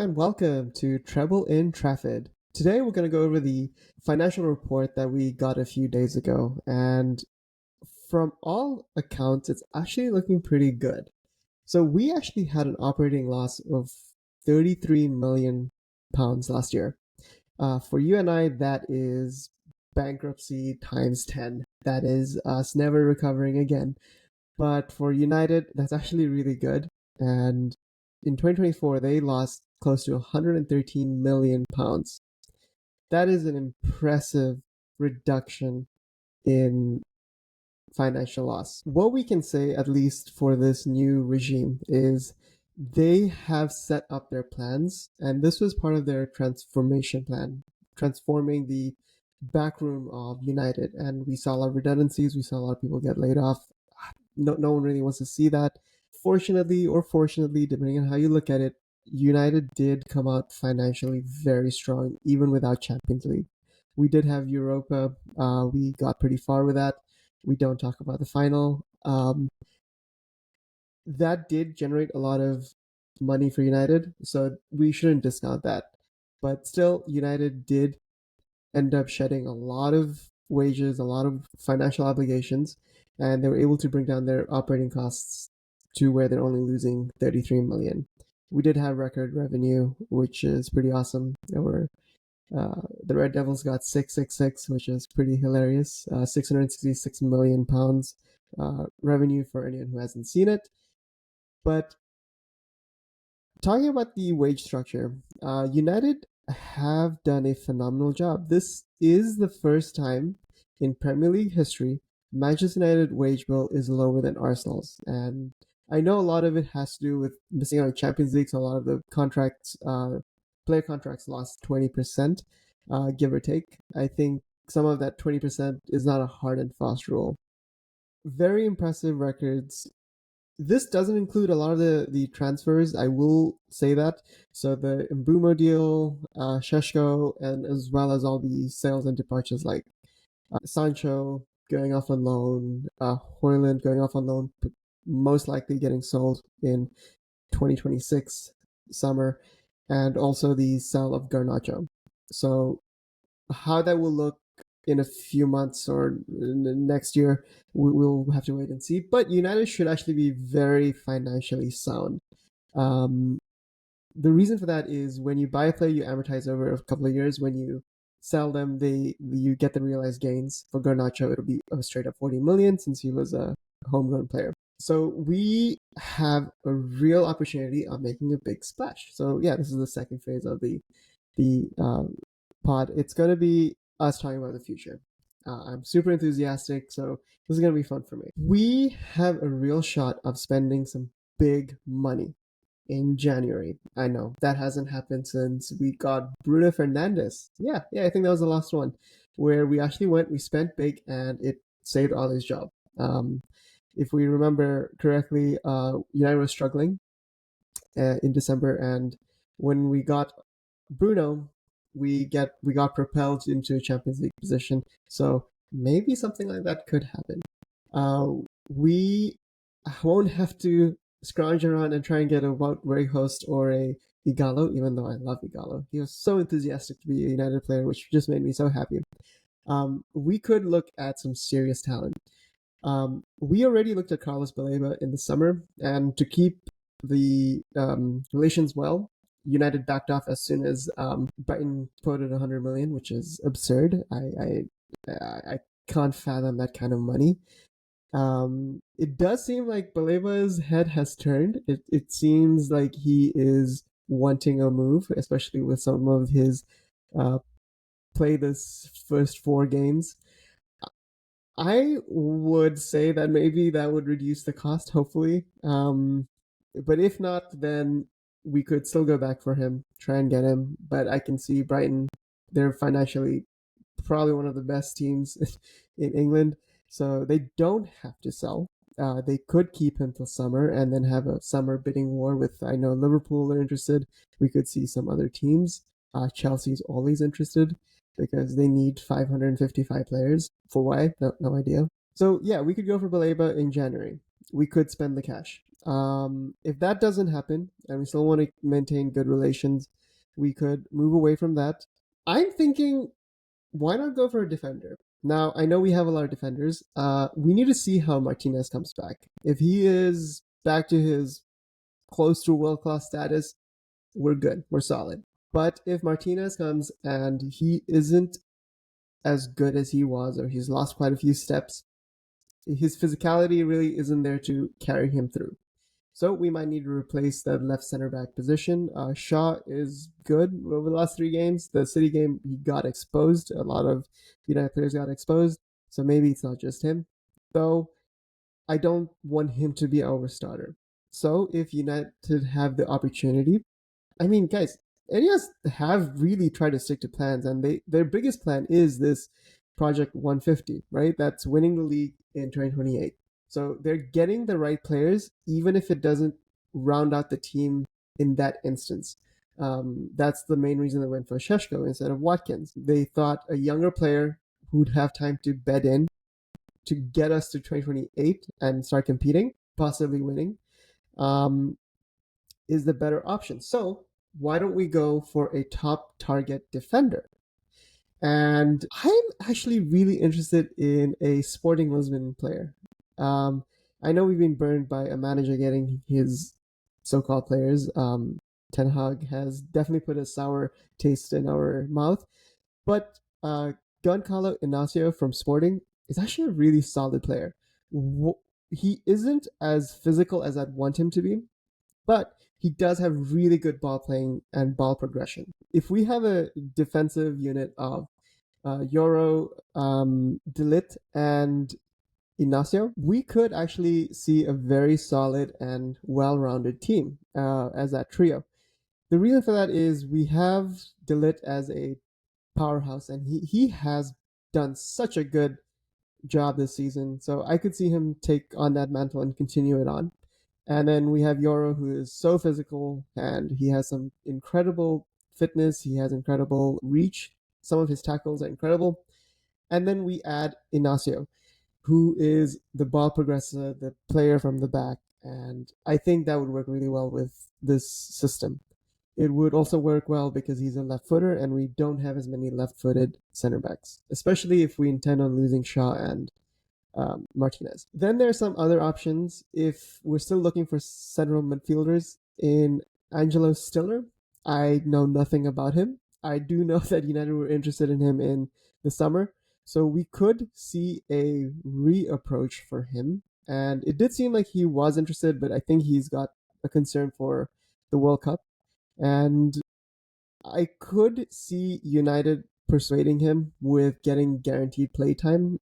and welcome to Treble in Trafford. Today we're going to go over the financial report that we got a few days ago, and from all accounts, it's actually looking pretty good. So we actually had an operating loss of £33 million last year. For you and I, that is bankruptcy times 10. That is us never recovering again. But for United, that's actually really good. And in 2024, they lost close to £113 million. That is an impressive reduction in financial loss. What we can say, at least for this new regime, is they have set up their plans, and this was part of their transformation plan, transforming the backroom of United. And we saw a lot of redundancies, we saw a lot of people get laid off. No one really wants to see that. Fortunately or fortunately, depending on how you look at it, United did come out financially very strong, even without Champions League. We did have Europa. We got pretty far with that. We don't talk about the final. That did generate a lot of money for United, so we shouldn't discount that. But still, United did end up shedding a lot of wages, a lot of financial obligations, and they were able to bring down their operating costs to where they're only losing 33 million. We did have record revenue, which is pretty awesome. There were the Red Devils got 666, which is pretty hilarious. £666 million revenue for anyone who hasn't seen it. But talking about the wage structure, United have done a phenomenal job. This is the first time in Premier League history Manchester United wage bill is lower than Arsenal's, and I know a lot of it has to do with missing out on Champions League. So a lot of the contracts, player contracts, lost 20%, give or take. I think some of that 20% is not a hard and fast rule. Very impressive records. This doesn't include a lot of the transfers, I will say that. So the Mbumo deal, Sheshko, and as well as all the sales and departures like Sancho going off on loan, Hoyland going off on loan, most likely getting sold in 2026 summer, and also the sale of Garnacho. So how that will look in a few months or next year, we'll have to wait and see. But United should actually be very financially sound. The reason for that is when you buy a player, you amortize over a couple of years. When you sell them, you get the realized gains. For Garnacho, it'll be a straight up 40 million since he was a homegrown player. So we have a real opportunity of making a big splash. So yeah, this is the second phase of the pod. It's going to be us talking about the future. I'm super enthusiastic, so this is going to be fun for me. We have a real shot of spending some big money in January. I know that hasn't happened since we got Bruno Fernandes. Yeah, I think that was the last one where we actually we spent big, and it saved Ollie's job. If we remember correctly, United was struggling in December, and when we got Bruno, we got propelled into a Champions League position. So maybe something like that could happen. We won't have to scrounge around and try and get a Wout Weghorst or a Igalo, even though I love Igalo. He was so enthusiastic to be a United player, which just made me so happy. We could look at some serious talent. We already looked at Carlos Baleba in the summer, and to keep the relations well, United backed off as soon as Brighton quoted 100 million, which is absurd. I can't fathom that kind of money. It does seem like Baleba's head has turned. It seems like he is wanting a move, especially with some of his play this first 4 games. I would say that maybe that would reduce the cost, hopefully. But if not, then we could still go back for him, try and get him. But I can see Brighton, they're financially probably one of the best teams in England, so they don't have to sell. They could keep him till summer and then have a summer bidding war with, I know Liverpool are interested. We could see some other teams. Chelsea's always interested because they need 555 players. For why? No idea. So yeah, we could go for Baleba in January. We could spend the cash. If that doesn't happen and we still want to maintain good relations, we could move away from that. I'm thinking, why not go for a defender? Now, I know we have a lot of defenders. We need to see how Martinez comes back. If he is back to his close to world class status, we're good. We're solid. But if Martinez comes and he isn't as good as he was, or he's lost quite a few steps, his physicality really isn't there to carry him through. So we might need to replace that left center back position. Shaw is good over the last 3 games. The City game, he got exposed. A lot of United players got exposed. So maybe it's not just him. Though I don't want him to be our starter. So if United have the opportunity, I mean, guys, NES have really tried to stick to plans, and their biggest plan is this Project 150, right? That's winning the league in 2028. So they're getting the right players, even if it doesn't round out the team in that instance. That's the main reason they went for Sheshko instead of Watkins. They thought a younger player who'd have time to bed in to get us to 2028 and start competing, possibly winning, um, is the better option. So why don't we go for a top target defender? And I'm actually really interested in a Sporting Lisbon player. Um, I know we've been burned by a manager getting his so-called players. Ten Hag has definitely put a sour taste in our mouth, but Giancarlo Inacio from Sporting is actually a really solid player. He isn't as physical as I'd want him to be, but he does have really good ball playing and ball progression. If we have a defensive unit of Yoro, Delit, and Ignacio, we could actually see a very solid and well-rounded team as that trio. The reason for that is we have Delit as a powerhouse, and he has done such a good job this season. So I could see him take on that mantle and continue it on. And then we have Yoro, who is so physical and he has some incredible fitness. He has incredible reach. Some of his tackles are incredible. And then we add Inacio, who is the ball progressor, the player from the back. And I think that would work really well with this system. It would also work well because he's a left footer and we don't have as many left footed center backs, especially if we intend on losing Shaw and Martinez. Then there are some other options if we're still looking for central midfielders in Angelo Stiller. I know nothing about him. I do know that United were interested in him in the summer, so we could see a reapproach for him. And it did seem like he was interested, but I think he's got a concern for the World Cup. And I could see United persuading him with getting guaranteed playtime.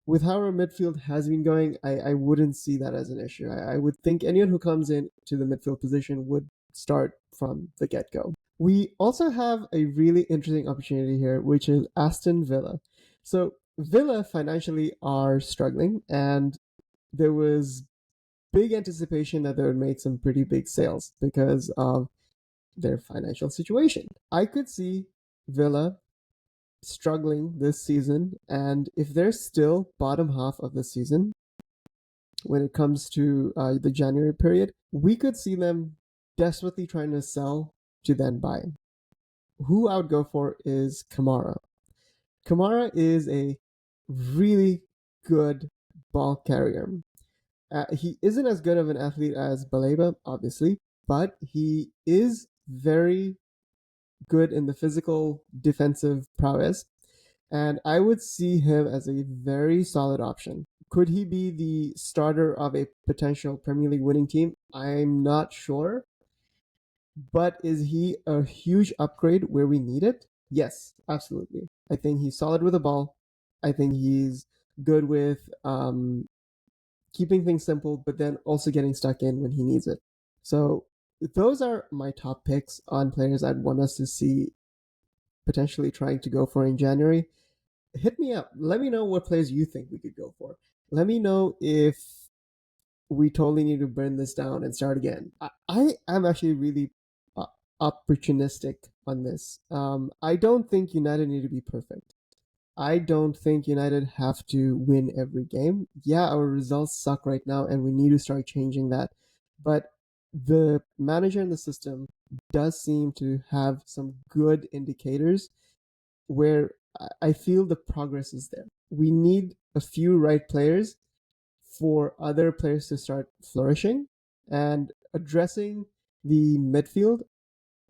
With how our midfield has been going, I wouldn't see that as an issue. I would think anyone who comes in to the midfield position would start from the get go. We also have a really interesting opportunity here, which is Aston Villa. So, Villa financially are struggling, and there was big anticipation that they would make some pretty big sales because of their financial situation. I could see Villa struggling this season, and if they're still bottom half of the season when it comes to the January period, we could see them desperately trying to sell to then buy. Who I would go for is Kamara. Kamara is a really good ball carrier. He isn't as good of an athlete as Baleba, obviously, but he is very good in the physical defensive prowess, and I would see him as a very solid option. Could he be the starter of a potential Premier League winning team? I'm not sure, but is he a huge upgrade where we need it? Yes, absolutely. I think he's solid with the ball. I think he's good with keeping things simple, but then also getting stuck in when he needs it. So those are my top picks on players I'd want us to see potentially trying to go for in January. Hit me up. Let me know what players you think we could go for. Let me know if we totally need to burn this down and start again. I am actually really opportunistic on this. I don't think United need to be perfect. I don't think United have to win every game. Yeah, our results suck right now, and we need to start changing that. But the manager and the system does seem to have some good indicators where I feel the progress is there. We need a few right players for other players to start flourishing and addressing the midfield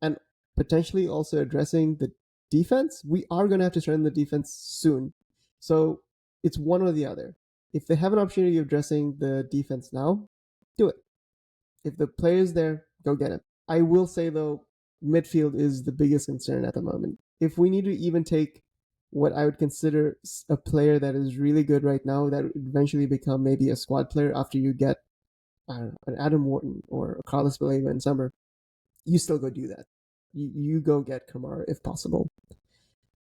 and potentially also addressing the defense. We are going to have to strengthen the defense soon. So it's one or the other. If they have an opportunity of addressing the defense now, do it. If the player's there, go get him. I will say, though, midfield is the biggest concern at the moment. If we need to even take what I would consider a player that is really good right now, that would eventually become maybe a squad player after you get, I don't know, an Adam Wharton or a Carlos Baleba in summer, you still go do that. You go get Kamara if possible.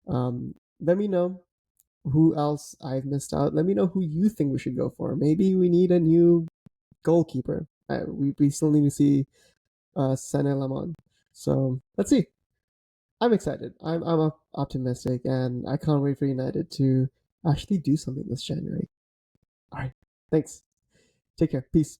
Let me know who else I've missed out. Let me know who you think we should go for. Maybe we need a new goalkeeper. We still need to see Sané Lamont. So let's see. I'm excited. I'm optimistic, and I can't wait for United to actually do something this January. All right. Thanks. Take care. Peace.